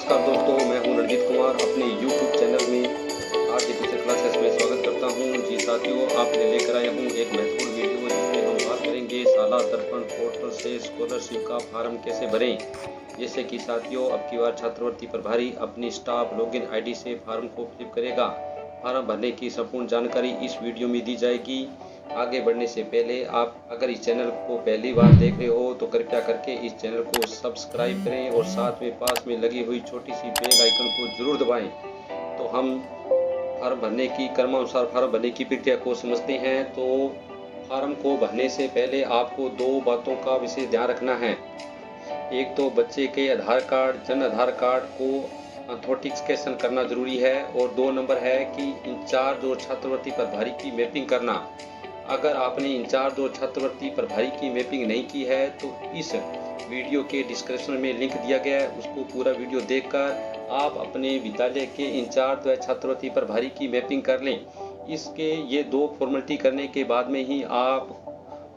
नमस्कार दोस्तों, मैं हूं रणजीत कुमार। अपने YouTube चैनल में आज टीचर क्लासेस में स्वागत करता हूं। जी साथियों, आपने लेकर आया हूं एक महत्वपूर्ण वीडियो जिसमें हम बात करेंगे शाला दर्पण पोर्टल से स्कॉलरशिप का फार्म कैसे भरें। जैसे कि साथियों, अब की बार छात्रवृत्ति प्रभारी अपनी स्टाफ लॉगिन आईडी से फार्म को फिल करेगा। फार्म भरने की संपूर्ण जानकारी इस वीडियो में दी जाएगी। आगे बढ़ने से पहले आप अगर इस चैनल को पहली बार देख रहे हो तो कृपया करके इस चैनल को सब्सक्राइब करें और साथ में पास में लगी हुई छोटी सी बेल आइकन को जरूर दबाएं। तो हम फार्म भरने की क्रमानुसार फार्म भरने की प्रक्रिया को समझते हैं। तो फार्म को भरने से पहले आपको दो बातों का विशेष ध्यान रखना है। एक तो बच्चे के आधार कार्ड जन आधार कार्ड को ऑथेंटिकेशन करना जरूरी है, और 2 नंबर है कि इंचार्ज और छात्रवृत्ति प्रभारी की मैपिंग करना। अगर आपने इंचार्ज और छात्रवृत्ति प्रभारी की मैपिंग नहीं की है तो इस वीडियो के डिस्क्रिप्शन में लिंक दिया गया है, उसको पूरा वीडियो देखकर आप अपने विद्यालय के इंचार्ज व छात्रवृत्ति प्रभारी की मैपिंग कर लें। इसके ये 2 फॉर्मेलिटी करने के बाद में ही आप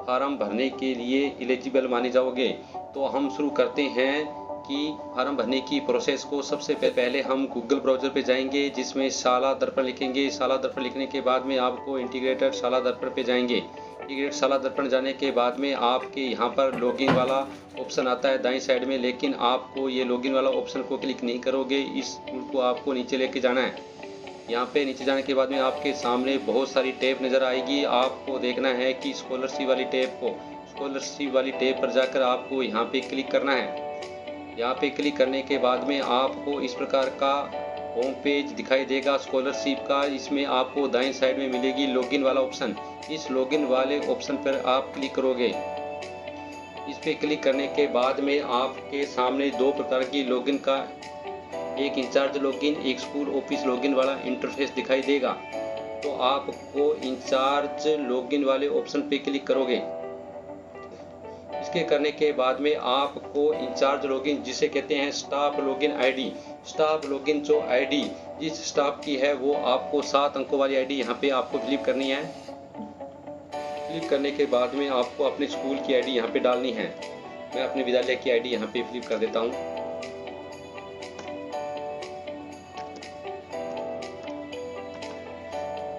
फार्म भरने के लिए एलिजिबल माने जाओगे। तो हम शुरू करते हैं कि फार्म भरने की प्रोसेस को। सबसे पहले हम गूगल ब्राउज़र पे जाएंगे, जिसमें शाला दर्पण लिखेंगे। शाला दर्पण लिखने के बाद में आपको इंटीग्रेटेड शाला दर्पण पे जाएंगे। इंटीग्रेटेड शाला दर्पण जाने के बाद में आपके यहाँ पर लॉगिन वाला ऑप्शन आता है दाईं साइड में, लेकिन आपको ये लॉगिन वाला ऑप्शन को क्लिक नहीं करोगे। इस टूल को आपको नीचे लेके जाना है। यहाँ पे नीचे जाने के बाद में आपके सामने बहुत सारी टैब नज़र आएगी। आपको देखना है कि स्कॉलरशिप वाली टैब पर जाकर आपको यहाँ पे क्लिक करना है। यहाँ पे क्लिक करने के बाद में आपको इस प्रकार का होम पेज दिखाई देगा स्कॉलरशिप का। इसमें आपको दाईं साइड में मिलेगी लॉगिन वाला ऑप्शन। इस लॉगिन वाले ऑप्शन पर आप क्लिक करोगे। इस पे क्लिक करने के बाद में आपके सामने 2 प्रकार की लॉगिन का, एक इंचार्ज लॉगिन, एक स्कूल ऑफिस लॉगिन वाला इंटरफेस दिखाई देगा। तो आपको इंचार्ज लॉगिन वाले ऑप्शन पे क्लिक करोगे। इसके करने के बाद में आपको इंचार्ज लॉगिन, जिसे कहते हैं staff login ID, staff login जो आईडी जिस स्टाफ की है वो आपको 7 अंकों वाली आईडी यहाँ पे आपको फिलिप करनी है। फिलिप करने के बाद में आपको अपने स्कूल की आईडी यहाँ पे डालनी है। मैं अपने विद्यालय की आईडी यहाँ पे फिलिप कर देता हूँ।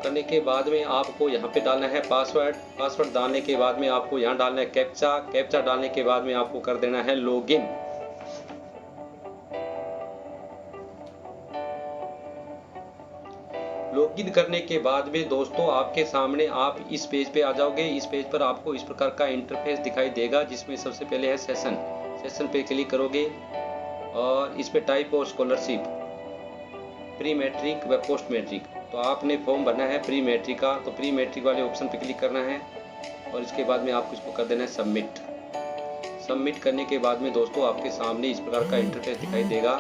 करने के बाद में आपको यहाँ पे डालना है पासवर्ड डालने के बाद में आपको यहाँ डालना है कैप्चा डालने के बाद में आपको कर देना है लॉगिन। लॉगिन करने के बाद में दोस्तों आपके सामने आप इस पेज पे आ जाओगे। इस पेज पर आपको इस प्रकार का इंटरफेस दिखाई देगा, जिसमें सबसे पहले है सेशन पे क्लिक करोगे और इस पे type of scholarship pre matric व पोस्ट मैट्रिक। तो आपने फॉर्म भरना है प्री मैट्रिक का, तो प्री मैट्रिक वाले ऑप्शन पे क्लिक करना है और इसके बाद में आपको इसको कर देना है सबमिट करने के बाद में दोस्तों आपके सामने इस प्रकार का इंटरफेस दिखाई देगा।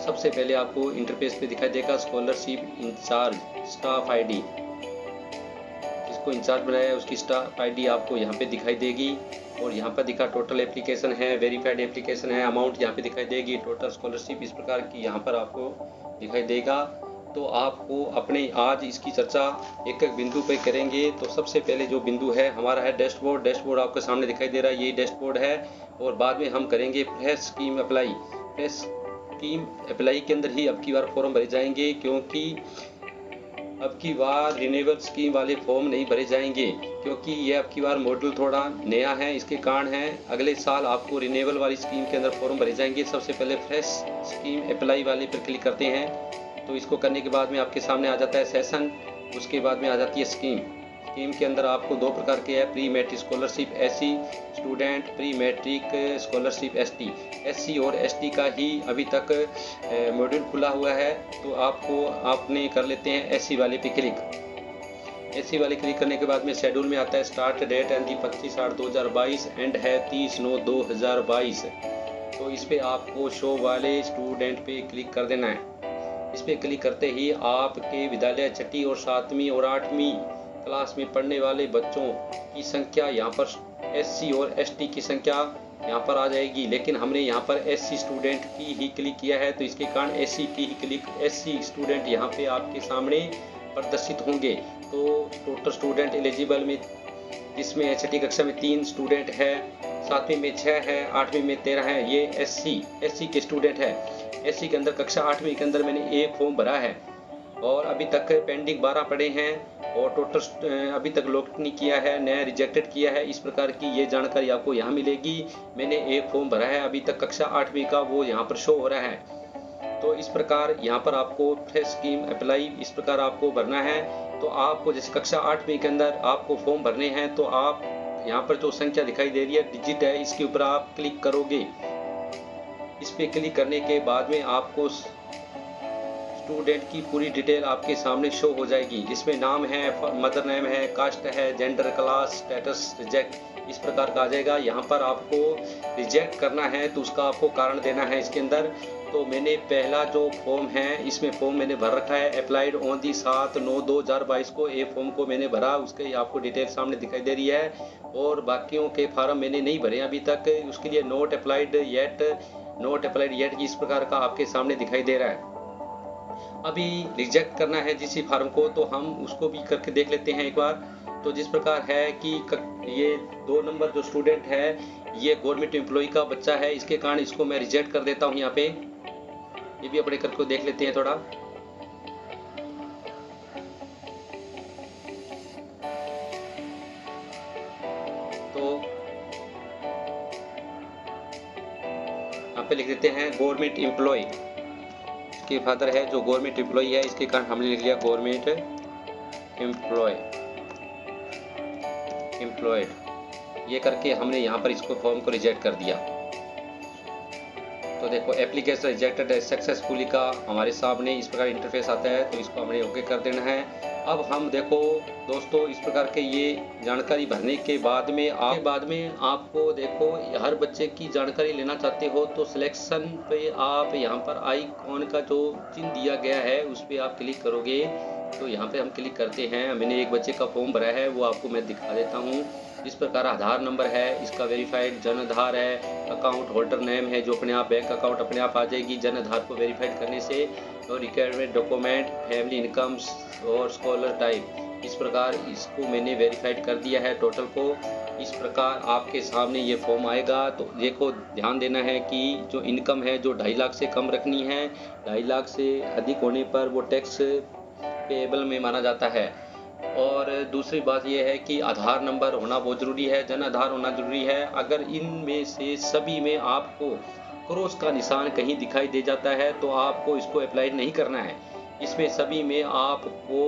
सबसे पहले आपको इंटरफेस पे दिखाई देगा स्कॉलरशिप इंचार्ज स्टाफ आईडी। जिसको इंचार्ज बनाया है उसकी स्टाफ आईडी आपको यहाँ पे दिखाई देगी, और यहाँ पर दिखा टोटल एप्लीकेशन है, वेरीफाइड एप्लीकेशन है, अमाउंट यहाँ पे दिखाई देगी, टोटल स्कॉलरशिप इस प्रकार की यहाँ पर आपको दिखाई देगा। तो आपको अपने आज इसकी चर्चा एक एक बिंदु पे करेंगे। तो सबसे पहले जो बिंदु है हमारा है डैशबोर्ड आपके सामने दिखाई दे रहा है, ये डैशबोर्ड है। और बाद में हम करेंगे फ्रेश स्कीम अप्लाई के अंदर ही अब की बार फॉर्म भरे जाएंगे, क्योंकि अब की बार रिन्यूएबल स्कीम वाले फॉर्म नहीं भरे जाएंगे, क्योंकि ये अब की बार मॉडल थोड़ा नया है। इसके कारण है अगले साल आपको रिन्यूएबल वाली स्कीम के अंदर फॉर्म भरे जाएंगे। सबसे पहले फ्रेश स्कीम अप्लाई वाले पर क्लिक करते हैं। तो इसको करने के बाद में आपके सामने आ जाता है सेशन, उसके बाद में आ जाती है स्कीम के अंदर आपको 2 प्रकार के है, pre matric scholarship SC student, pre matric scholarship ST. SC और एसटी का ही अभी तक मॉड्यूल खुला हुआ है, तो आपने कर लेते हैं एससी वाले पे क्लिक। एससी वाले क्लिक करने के बाद में शेड्यूल में आता है start date and the 25/8/2022 end है 30/9/2022। तो इस पे आपको शो वाले स्टूडेंट पे क्लिक कर देना है। इस पे क्लिक करते ही आपके विद्यालय 6ठी और 7वीं और 8वीं क्लास में पढ़ने वाले बच्चों की संख्या यहाँ पर एससी और एसटी की संख्या यहाँ पर आ जाएगी। लेकिन हमने यहाँ पर एससी स्टूडेंट की ही क्लिक किया है, तो इसके कारण एससी स्टूडेंट यहाँ पे आपके सामने प्रदर्शित होंगे। तो टोटल स्टूडेंट एलिजिबल में जिसमें 6ठी कक्षा में 3 स्टूडेंट है, 7वीं में 6 है, 8वीं में 13 है। ये एससी के स्टूडेंट है। एससी के अंदर कक्षा 8वीं के अंदर मैंने एक फॉर्म भरा है और अभी तक पेंडिंग 12 पड़े हैं और टोटल अभी तक लॉक नहीं किया है, नया रिजेक्टेड किया है। इस प्रकार की ये जानकारी आपको यहाँ मिलेगी। मैंने एक फॉर्म भरा है अभी तक कक्षा 8वीं का, वो यहाँ पर शो हो रहा है। तो इस प्रकार यहाँ पर आपको फ्रेश स्कीम अप्लाई इस प्रकार आपको भरना है। तो आपको जैसे कक्षा 8वीं के अंदर आपको फॉर्म भरने हैं, तो आप यहाँ पर जो संख्या दिखाई दे रही है डिजिट है, इसके ऊपर आप क्लिक करोगे। इस पे क्लिक करने के बाद में आपको स्टूडेंट की पूरी डिटेल आपके सामने शो हो जाएगी, जिसमें नाम है, मदर नेम है, कास्ट है, जेंडर, क्लास, स्टेटस, रिजेक्ट, इस प्रकार का आ जाएगा। यहाँ पर आपको रिजेक्ट करना है तो उसका आपको कारण देना है इसके अंदर। तो मैंने पहला जो फॉर्म है, इसमें फॉर्म मैंने भर रखा है, अप्लाइड ऑन दी 7/9/2022 को ये फॉर्म को मैंने भरा, उसके आपको डिटेल सामने दिखाई दे रही है। और बाकियों के फार्म मैंने नहीं भरे अभी तक, उसके लिए नॉट अप्लाइड येट इस प्रकार का आपके सामने दिखाई दे रहा है। अभी रिजेक्ट करना है जिस फार्म को, तो हम उसको भी करके देख लेते हैं एक बार। तो जिस प्रकार है कि ये 2 नंबर जो स्टूडेंट है ये गवर्नमेंट एम्प्लॉय का बच्चा है, इसके कारण इसको मैं रिजेक्ट कर देता हूँ यहाँ पे। ये भी अपने करके देख लेते हैं थोड़ा। तो यहाँ पे लिख देते हैं गवर्नमेंट एम्प्लॉय, इसके फादर है जो गवर्नमेंट एम्प्लॉय है, इसके कारण हमने लिख लिया गवर्नमेंट एम्प्लॉयड। ये करके हमने यहाँ पर इसको फॉर्म को रिजेक्ट कर दिया। तो देखो एप्लीकेशन रिजेक्टेड सक्सेसफुली का हमारे सामने इस प्रकार इंटरफेस आता है, तो इसको हमने ओके कर देना है। अब हम देखो दोस्तों, इस प्रकार के ये जानकारी भरने के बाद में आपको देखो हर बच्चे की जानकारी लेना चाहते हो तो सिलेक्शन पे आप यहाँ पर आइकॉन का जो चिन्ह दिया गया है उस पर आप क्लिक करोगे। तो यहाँ पे हम क्लिक करते हैं। मैंने एक बच्चे का फॉर्म भरा है, वो आपको मैं दिखा देता हूँ। इस प्रकार आधार नंबर है, इसका वेरीफाइड जन आधार है, अकाउंट होल्डर नेम है जो अपने आप बैंक अकाउंट अपने आप आ जाएगी जन आधार को वेरीफाइड करने से, और रिक्वायरमेंट डॉक्यूमेंट, फैमिली इनकम्स और स्कॉलर टाइप। इस प्रकार इसको मैंने वेरीफाइड कर दिया है टोटल को। इस प्रकार आपके सामने ये फॉर्म आएगा। तो देखो ध्यान देना है कि जो इनकम है जो 2.5 लाख से कम रखनी है, 2.5 लाख से अधिक होने पर वो टैक्स पेएबल में माना जाता है। और दूसरी बात यह है कि आधार नंबर होना बहुत ज़रूरी है, जन आधार होना ज़रूरी है। अगर इनमें से सभी में आपको क्रॉस का निशान कहीं दिखाई दे जाता है तो आपको इसको अप्लाई नहीं करना है। इसमें सभी में आपको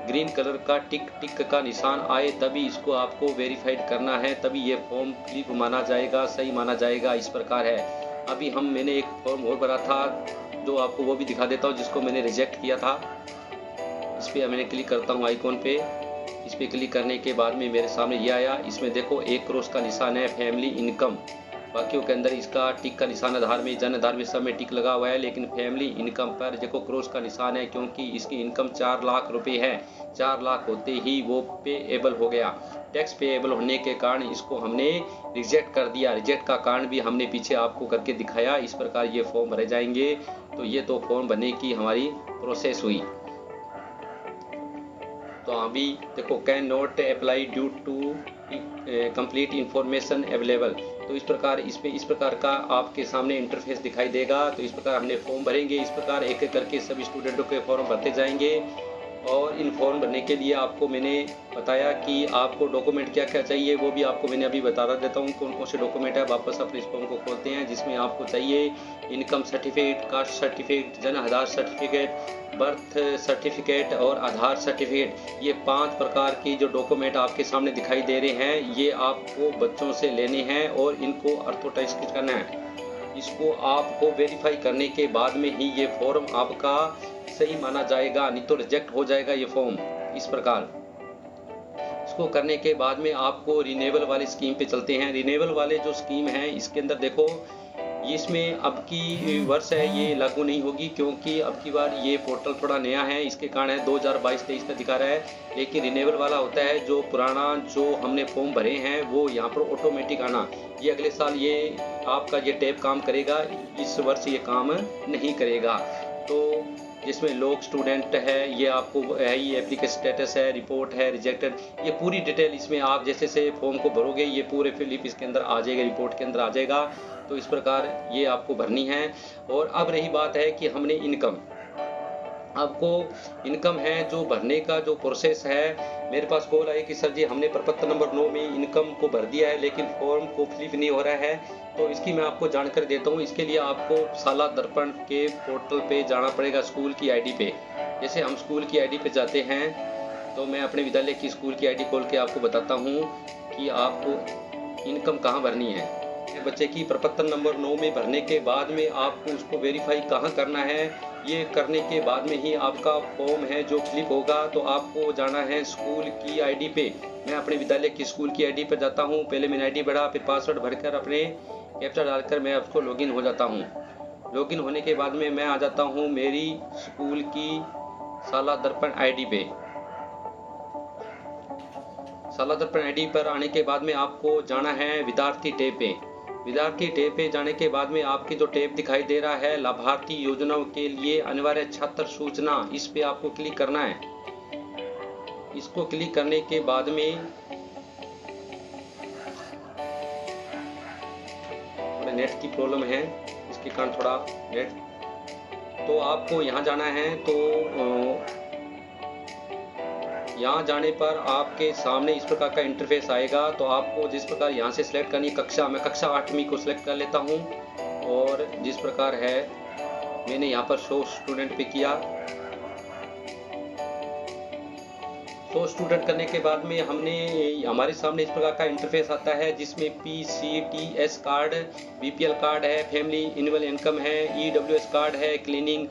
ग्रीन कलर का टिक का निशान आए तभी इसको आपको वेरीफाइड करना है, तभी ये फॉर्म क्लिक माना जाएगा, सही माना जाएगा। इस प्रकार है। अभी मैंने एक फॉर्म और भरा था जो आपको वो भी दिखा देता हूँ, जिसको मैंने रिजेक्ट किया था। इस पर मैंने क्लिक करता हूँ आइकॉन पे। इस पर क्लिक करने के बाद में मेरे सामने ये आया। इसमें देखो एक क्रॉस का निशान है, फैमिली इनकम। बाकियों के अंदर इसका टिक का निशान आधार में, जन आधार में सब में टिक लगा हुआ है, लेकिन फैमिली इनकम पर देखो क्रॉस का निशान है, क्योंकि इसकी इनकम 4 लाख रुपए है। 4 लाख होते ही वो पेएबल हो गया। टैक्स पेएबल होने के कारण इसको हमने रिजेक्ट कर दिया। रिजेक्ट का कारण भी हमने पीछे आपको करके दिखाया। इस प्रकार ये फॉर्म भरे जाएंगे। तो ये तो फॉर्म भरने की हमारी प्रोसेस हुई। तो अभी देखो can not apply due to complete information available. तो इस प्रकार का आपके सामने इंटरफेस दिखाई देगा। तो इस प्रकार हमने फॉर्म भरेंगे। इस प्रकार एक एक करके सभी स्टूडेंटों के फॉर्म भरते जाएंगे। और इन फॉर्म भरने के लिए आपको मैंने बताया कि आपको डॉक्यूमेंट क्या क्या चाहिए, वो भी आपको मैंने अभी बता देता हूँ कौन कौन से डॉक्यूमेंट है। वापस अपने इस फॉर्म को खोलते हैं, जिसमें आपको चाहिए income certificate, caste certificate, Jan Aadhaar certificate, birth certificate और आधार सर्टिफिकेट। ये 5 प्रकार की जो डॉक्यूमेंट आपके सामने दिखाई दे रहे हैं, ये आपको बच्चों से लेने हैं और इनको अर्थोटाइज करना है। इसको आपको वेरीफाई करने के बाद में ही ये फॉर्म आपका सही माना जाएगा, नहीं तो रिजेक्ट हो जाएगा ये फॉर्म। इस प्रकार इसको करने के बाद में आपको रिन्यूएबल वाली स्कीम पे चलते हैं। रिन्यूएबल वाले जो स्कीम है इसके अंदर देखो, इसमें अब की वर्ष है ये लागू नहीं होगी, क्योंकि अब की बार ये पोर्टल थोड़ा नया है, इसके कारण है 2022-23 का दिखा रहा है। लेकिन रिन्यूएबल वाला होता है जो पुराना जो हमने फॉर्म भरे हैं वो यहाँ पर ऑटोमेटिक आना। ये अगले साल ये आपका ये टैब काम करेगा, इस वर्ष ये काम नहीं करेगा। तो जिसमें लोग स्टूडेंट है, ये आपको है ही एप्लीकेशन स्टेटस है, रिपोर्ट है, रिजेक्टेड, ये पूरी डिटेल इसमें आप जैसे से फॉर्म को भरोगे ये पूरे फिलिप इसके अंदर आ जाएगा, रिपोर्ट के अंदर आ जाएगा। तो इस प्रकार ये आपको भरनी है। और अब रही बात है कि हमने इनकम, आपको इनकम है जो भरने का जो प्रोसेस है, मेरे पास कॉल आई कि सर जी हमने प्रपत्र नंबर 9 में इनकम को भर दिया है लेकिन फॉर्म को फिलिप नहीं हो रहा है। तो इसकी मैं आपको जानकारी देता हूँ। इसके लिए आपको साला दर्पण के पोर्टल पे जाना पड़ेगा, स्कूल की आईडी पे। जैसे हम स्कूल की आईडी पे जाते हैं तो मैं अपने विद्यालय की स्कूल की आईडी खोल के आपको बताता हूँ कि आपको इनकम कहाँ भरनी है। बच्चे की प्रपत्र नंबर 9 में भरने के बाद में आपको उसको वेरीफाई कहाँ करना है, ये करने के बाद में ही आपका फॉर्म है जो फिलिप होगा। तो आपको जाना है स्कूल की आईडी पे। मैं अपने विद्यालय की स्कूल की आईडी पर जाता हूँ, पहले मैंने आईडी भरा, फिर पासवर्ड भरकर अपने कैप्चा डालकर मैं उसको लॉगिन हो जाता हूँ। लॉगिन होने के बाद में मैं आ जाता हूँ मेरी स्कूल की साला दर्पण आईडी पे। साला दर्पण आईडी पर आने के बाद में आपको जाना है विद्यार्थी टैब पे। विद्यार्थी टैब पे जाने के बाद में आपकी जो टैब दिखाई दे रहा है लाभार्थी योजनाओं के लिए अनिवार्य छात्र सूचना, इस पे आपको क्लिक करना है। इसको क्लिक करने के बाद में थोड़ा नेट की प्रॉब्लम है, इसके कारण थोड़ा नेट, तो आपको यहाँ जाना है। तो यहाँ जाने पर आपके सामने इस प्रकार का इंटरफेस आएगा। तो आपको जिस प्रकार यहाँ से सिलेक्ट करनी कक्षा, मैं कक्षा 8वीं को सिलेक्ट कर लेता हूँ। और जिस प्रकार है मैंने यहाँ पर शो स्टूडेंट पे किया। शो स्टूडेंट करने के बाद में हमारे सामने इस प्रकार का इंटरफेस आता है जिसमें PCTS कार्ड, BPL कार्ड है, फैमिली एनुअल इनकम है, EWS कार्ड है, क्लीनिंग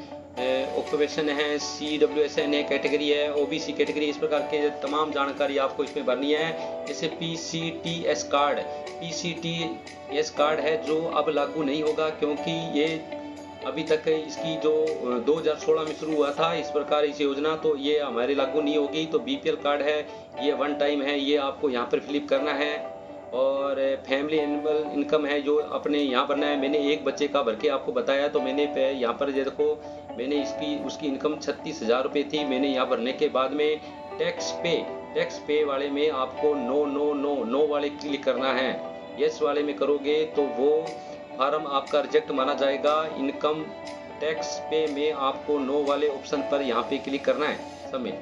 ऑक्यूपेशन है, CWSN है, कैटेगरी है, OBC कैटेगरी, इस प्रकार के तमाम जानकारी आपको इसमें भरनी है। जैसे PCTS कार्ड है जो अब लागू नहीं होगा क्योंकि ये अभी तक इसकी जो 2016 में शुरू हुआ था इस प्रकार इस योजना, तो ये हमारे लागू नहीं होगी। तो BPL कार्ड है, ये वन टाइम है, ये आपको यहाँ पर फिलिप करना है। और फैमिली एनुअल इनकम है जो अपने यहाँ भरना है। मैंने एक बच्चे का भर के आपको बताया, तो मैंने यहाँ पर ये देखो मैंने उसकी इनकम 36,000 रुपये थी। मैंने यहाँ भरने के बाद में टैक्स पे वाले में आपको नो वाले क्लिक करना है। यस वाले में करोगे तो वो फार्म आपका रिजेक्ट माना जाएगा। इनकम टैक्स पे में आपको नो वाले ऑप्शन पर यहाँ पे क्लिक करना है, सबमिट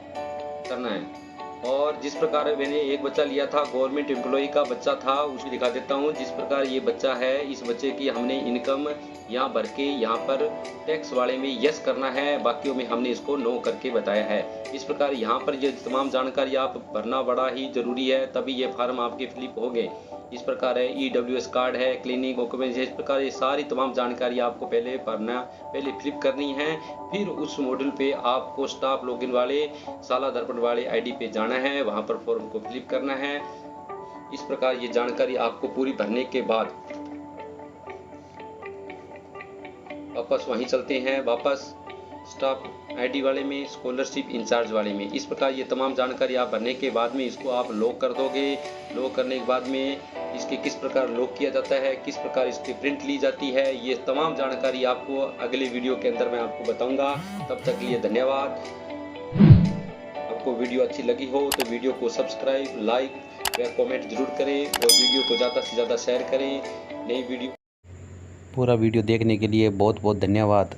करना है। और जिस प्रकार मैंने एक बच्चा लिया था, गवर्नमेंट एम्प्लॉय का बच्चा था, उसको दिखा देता हूँ। जिस प्रकार ये बच्चा है, इस बच्चे की हमने इनकम यहाँ भर के यहाँ पर टैक्स वाले में यस करना है, बाकियों में हमने इसको नो करके बताया है। इस प्रकार यहाँ पर ये तमाम जानकारी आप भरना बड़ा ही जरूरी है, तभी ये फार्म आपके फिलिप होंगे। इस प्रकार है EWS कार्ड है, क्लिनिक डॉक्यूमेंट, इस प्रकार ये सारी तमाम जानकारी आपको पहले फिलिप करनी है। फिर उस मॉड्यूल पे आपको स्टाफ लॉगिन वाले साला दर्पण वाले आईडी पे जाना है, वहां पर फॉर्म को फिलिप करना है। इस प्रकार ये जानकारी आपको पूरी भरने के बाद वापस वहीं चलते हैं, वापस स्टाफ आईडी वाले में, स्कॉलरशिप इंचार्ज वाले में। इस प्रकार ये तमाम जानकारी आप भरने के बाद में इसको आप लॉक कर दोगे। लॉक करने के बाद में इसके किस प्रकार लॉक किया जाता है, किस प्रकार इसकी प्रिंट ली जाती है, ये तमाम जानकारी आपको अगले वीडियो के अंदर मैं आपको बताऊंगा। तब तक के लिए धन्यवाद। आपको वीडियो अच्छी लगी हो तो वीडियो को सब्सक्राइब, लाइक व कमेंट जरूर करें और वीडियो को ज़्यादा से ज़्यादा शेयर करें। नई वीडियो पूरा वीडियो देखने के लिए बहुत बहुत धन्यवाद।